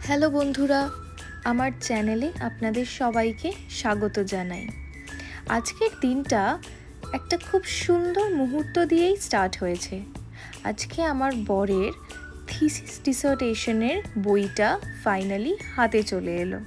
Hello বন্ধুরা, আমার চ্যানেলে আপনাদের সবাইকে স্বাগত জানাই। আজকের দিনটা একটা খুব সুন্দর মুহূর্ত দিয়েই স্টার্ট হয়েছে। আজকে আমার বরের থিসিস ডিসার্টেশনের বইটা ফাইনালি হাতে চলে এলো।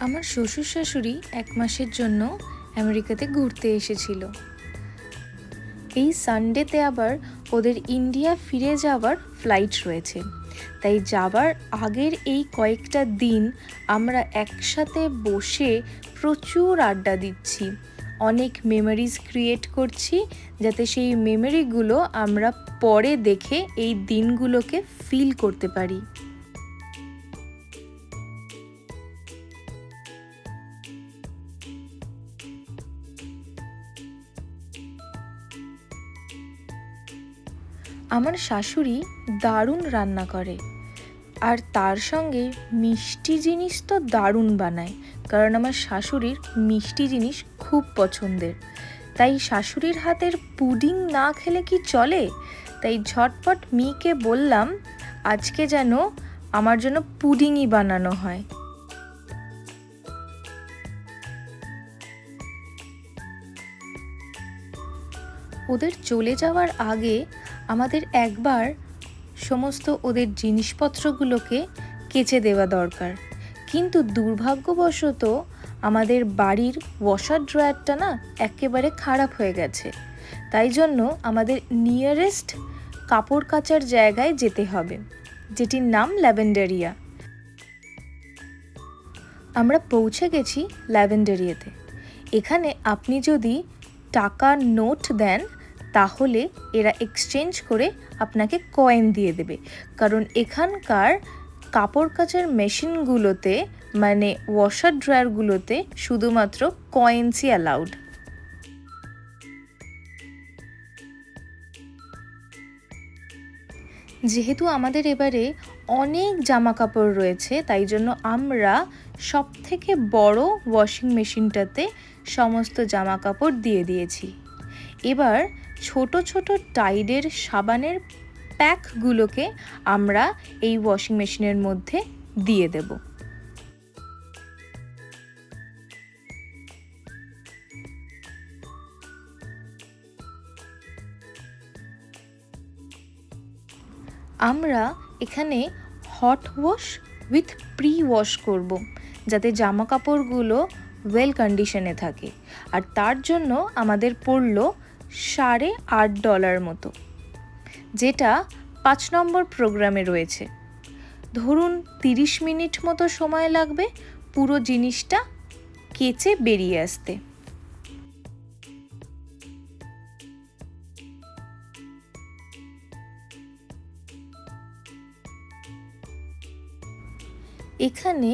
আমার শ্বশুর শাশুড়ি 1 মাসের জন্য আমেরিকাতে ঘুরতে এসেছিল। এই সানডেতে আবার ওদের ইন্ডিয়া ফিরে যাওয়ার ফ্লাইট রয়েছে, তাই যাবার আগের এই কয়েকটা দিন আমরা একসাথে বসে প্রচুর আড্ডা দিচ্ছি, অনেক মেমোরিজ ক্রিয়েট করছি, যাতে সেই মেমোরিগুলো আমরা পরে দেখে এই দিনগুলোকে ফিল করতে পারি। আমার শাশুড়ি দারুণ রান্না করে, আর তার সঙ্গে মিষ্টি জিনিস তো দারুণ বানায়, কারণ আমার শাশুড়ির মিষ্টি জিনিস খুব পছন্দের। তাই শাশুড়ির হাতের পুডিং না খেলে কি চলে? তাই ঝটপট মিকে বললাম আজকে যেন আমার জন্য পুডিংই বানানো হয়। ওদের চলে যাওয়ার আগে আমাদের একবার সমস্ত ওদের জিনিসপত্রগুলোকে কেচে দেওয়া দরকার, কিন্তু দুর্ভাগ্যবশত আমাদের বাড়ির ওয়াশার ড্রয়ারটা না একেবারে খারাপ হয়ে গেছে। তাই জন্য আমাদের নিয়ারেস্ট কাপড় কাচার জায়গায় যেতে হবে, যেটির নাম ল্যাভেন্ডারিয়া। আমরা পৌঁছে গেছি ল্যাভেন্ডারিয়াতে। এখানে আপনি যদি টাকার নোট দেন তাহলে এরা এক্সচেঞ্জ করে আপনাকে কয়েন দিয়ে দেবে, কারণ এখানকার কাপড় কাচার মেশিনগুলোতে মানে ওয়াশার ড্রায়ারগুলোতে শুধুমাত্র কয়েন্সই অ্যালাউড। যেহেতু আমাদের এবারে অনেক জামা কাপড় রয়েছে, তাই জন্য আমরা সবথেকে বড় ওয়াশিং মেশিনটাতে সমস্ত জামা কাপড় দিয়ে দিয়েছি। এবার ছোট ছোট টাইডের সাবানের প্যাকগুলোকে আমরা এই ওয়াশিং মেশিনের মধ্যে দিয়ে দেব। আমরা এখানে hot wash with pre wash করব, যাতে জামা কাপড়গুলো ওয়েল কন্ডিশনে থাকে, আর তার জন্য আমাদের পড়লো $8.5 মতো, যেটা 5 নম্বর প্রোগ্রামে রয়েছে। ধরুন 30 মিনিট মতো সময় লাগবে পুরো জিনিসটা কেচে বেরিয়ে আসতে। এখানে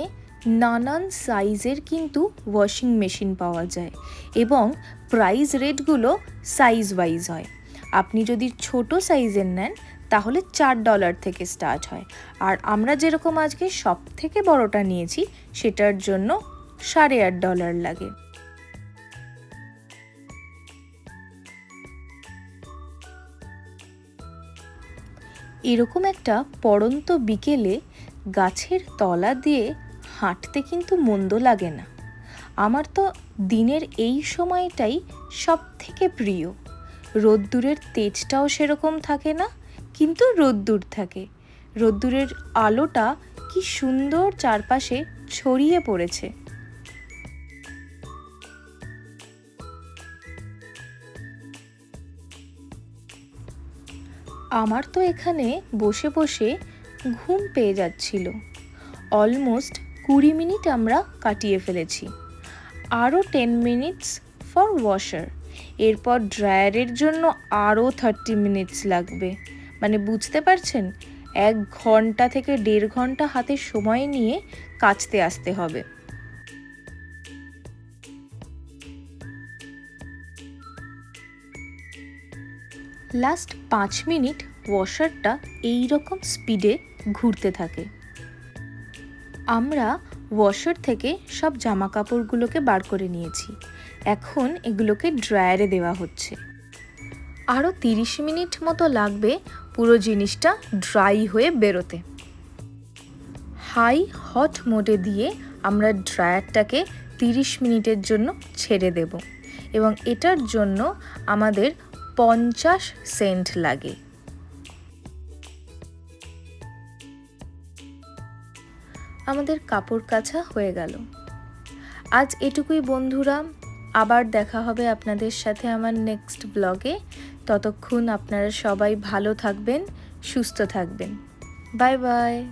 নানান সাইজের কিন্তু ওয়াশিং মেশিন পাওয়া যায় এবং প্রাইস রেটগুলো সাইজ ওয়াইজ হয়। আপনি যদি ছোট সাইজের নেন তাহলে $4 থেকে স্টার্ট হয়, আর আমরা যেরকম আজকে সব থেকে বড়টা নিয়েছি সেটার জন্য $8.5 লাগে। এরকম একটা পড়ন্ত বিকেলে গাছের তলা দিয়ে হাঁটতে কিন্তু মন্দ লাগে না। আমার তো দিনের এই সময়টাই সব থেকে প্রিয়। রোদ্দুরের তেজটাও সেরকম থাকে না, কিন্তু রোদ্দুর থাকে। রোদ্দুরের আলোটা কি সুন্দর চারপাশে ছড়িয়ে পড়েছে। আমার তো এখানে বসে বসে ঘুম পেয়ে যাচ্ছিল। অলমোস্ট 20 মিনিট আমরা কাটিয়ে ফেলেছি, আরও 10 মিনিটস ফর ওয়াশার। এরপর ড্রায়ারের জন্য আরও 30 মিনিটস লাগবে। মানে বুঝতে পারছেন, 1 ঘন্টা থেকে 1.5 ঘন্টা হাতে সময় নিয়ে কাচতে আসতে হবে। লাস্ট 5 মিনিট ওয়াশারটা এই রকম স্পিডে ঘুরতে থাকে। আমরা ওয়াশার থেকে সব জামা কাপড়গুলোকে বার করে নিয়েছি। এখন এগুলোকে ড্রায়ারে দেওয়া হচ্ছে। আরও 30 মিনিট মতো লাগবে পুরো জিনিসটা ড্রাই হয়ে বেরোতে। হাই হট মোডে দিয়ে আমরা ড্রায়ারটাকে 30 মিনিটের জন্য ছেড়ে দেব এবং এটার জন্য আমাদের 50 সেন্ট লাগে। আমাদের কাপড় কাচা হয়ে গেল। আজ এটুকুই বন্ধুরা, আবার দেখা হবে আপনাদের সাথে আমার নেক্সট ব্লগে। ততক্ষণ আপনারা সবাই ভালো থাকবেন, সুস্থ থাকবেন। Bye bye.